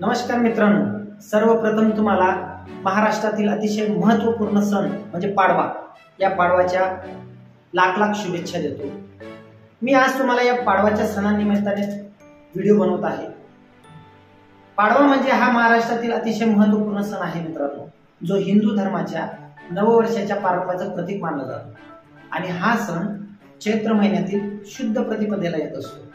नमस्कार मित्रांनो, सर्वप्रथम तुम्हाला महाराष्ट्रातील अतिशय महत्त्वपूर्ण सण म्हणजे पाडवा, या पाडवाच्या लाख लाख शुभेच्छा देतो। मी आज तुम्हाला या पाडवाच्या सणानिमित्ताने व्हिडिओ बनवत आहे। पाडवा म्हणजे हा महाराष्ट्रातील अतिशय महत्त्वपूर्ण सण आहे मित्रांनो, जो हिंदू धर्माच्या नववर्षाच्या प्रारंभाचं प्रतीक मानला जातो आणि हा सण चैत्र महिन्यातील शुद्ध प्रतिपदेला येत असतो।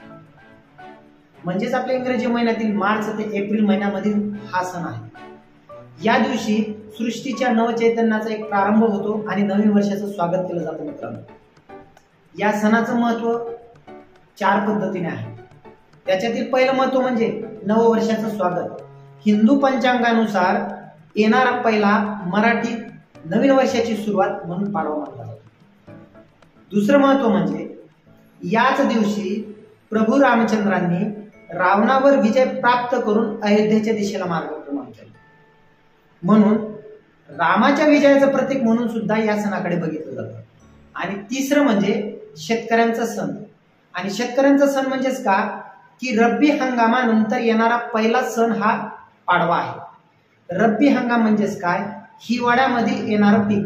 म्हणजेच आपल्या इंग्रजी महिन्यातील मार्च ते एप्रिल महिन्यामधील हा सण आहे। या दिवशी सृष्टीच्या नवचैतन्याचा एक प्रारंभ होतो आणि नवीन वर्षाचं स्वागत केलं जातं मित्रांनो। या सणाचं महत्त्व 4 पद्धतीने आहे। त्याच्यातील पहिलं महत्त्व म्हणजे नववर्षाचं स्वागत। हिंदू पंचांगानुसार येणारा पहिला मराठी नवीन वर्षाची सुरुवात म्हणून पाडवा मानला जातो। दुसरं महत्त्व म्हणजे याच दिवशी प्रभू रामचंद्रांनी रावणावर विजय प्राप्त करून अयोध्येच्या दिशेला मार्गक्रमण केला, म्हणून रामाच्या विजयाचं प्रतीक म्हणून सुद्धा या सणाकडे बघितलं जातं। आणि तिसरं म्हणजे शेतकऱ्यांचा सण। आणि शेतकऱ्यांचा सण म्हणजेच का की रब्बी हंगामानंतर येणारा पहिला सण हा पाडवा आहे। रब्बी हंगाम म्हणजेच काय, हिवाळ्यामध्ये येणारं पीक।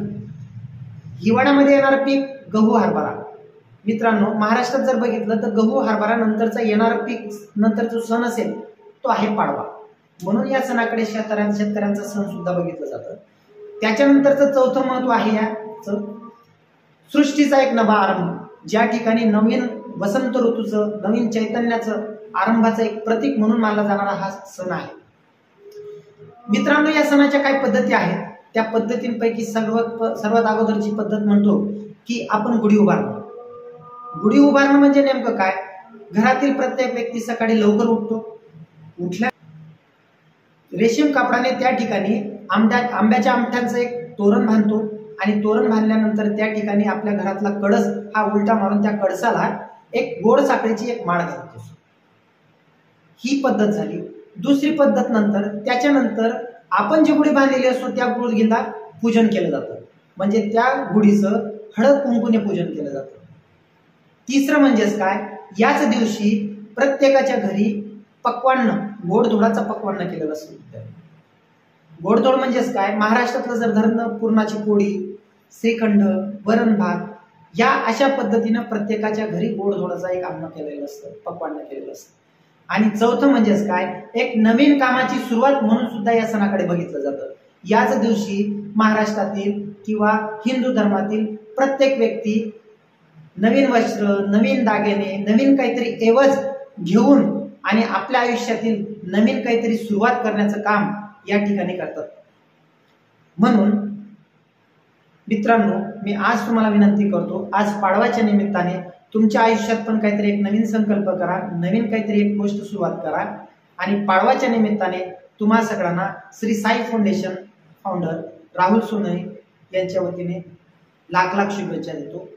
हिवाळ्यामध्ये येणारं पीक गहू, हरभरा। मित्रांनो, महाराष्ट्रात जर बघितलं तर गहू हरभरा नंतरचा येणारा पीक नंतर जो सण असेल तो आहे पाडवा, म्हणून या सणाकडे शेतकऱ्यांचा सण सुद्धा बघितलं जातं। त्याच्यानंतरचं चौथं महत्व आहे या सृष्टीचा एक नवा आरंभ, ज्या ठिकाणी नवीन वसंत ऋतूचं नवीन चैतन्याचं आरंभाचं एक प्रतीक म्हणून मानला जाणारा हा सण आहे। मित्रांनो, या सणाच्या काही पद्धती आहेत। त्या पद्धतींपैकी सर्वात अगोदरची पद्धत म्हणतो की आपण गुढी उभारणं। गुढी उभारणं म्हणजे नेमकं काय, घरातील प्रत्येक व्यक्ती सकाळी लवकर उठतो, उठल्या रेशीम कापडाने त्या ठिकाणी आंब्याच्या आमठ्यांचं एक तोरण बांधतो आणि तोरण बांधल्यानंतर त्या ठिकाणी आपल्या घरातला कळस हा उलटा मारून त्या कळसाला एक गोड साखरेची एक माळ घालतो। ही पद्धत झाली। दुसरी पद्धत नंतर त्याच्यानंतर आपण जी गुढी बांधलेली असतो त्या गुढीला पूजन केलं जातं, म्हणजे त्या गुढीचं हळद कुंकूने पूजन केलं जातं। तिसरं म्हणजेच काय, याच दिवशी प्रत्येकाच्या घरी पक्वान्न गोडधोडाचं पक्वान्न केलेलं असतं। गोडधोड म्हणजेच काय, महाराष्ट्रातलं जर धरणं पुरणाची पोळी, श्रीखंड, वरण भात, या अशा पद्धतीनं प्रत्येकाच्या घरी गोडधोडाचं एक अन्न केलेलं असतं, पक्वान्न केलेलं असतं। आणि चौथं म्हणजेच काय, एक नवीन कामाची सुरुवात म्हणून सुद्धा या सणाकडे बघितलं जातं। याच दिवशी महाराष्ट्रातील किंवा हिंदू धर्मातील प्रत्येक व्यक्ती नवीन वस्त्र, नवीन दागिने, नवीन काहीतरी ऐवज घेऊन आणि आपल्या आयुष्यातील नवीन काहीतरी सुरुवात करण्याचं काम या ठिकाणी करतात। म्हणून मित्रांनो, मी आज तुम्हाला विनंती करतो, आज पाडवाच्या निमित्ताने तुमच्या आयुष्यात पण काहीतरी एक नवीन संकल्प करा, नवीन काहीतरी एक गोष्ट सुरुवात करा। आणि पाडवाच्या निमित्ताने तुम्हा सगळ्यांना श्री साई फाउंडेशन फाउंडर राहुल सोनई यांच्या वतीने लाख लाख शुभेच्छा देतो।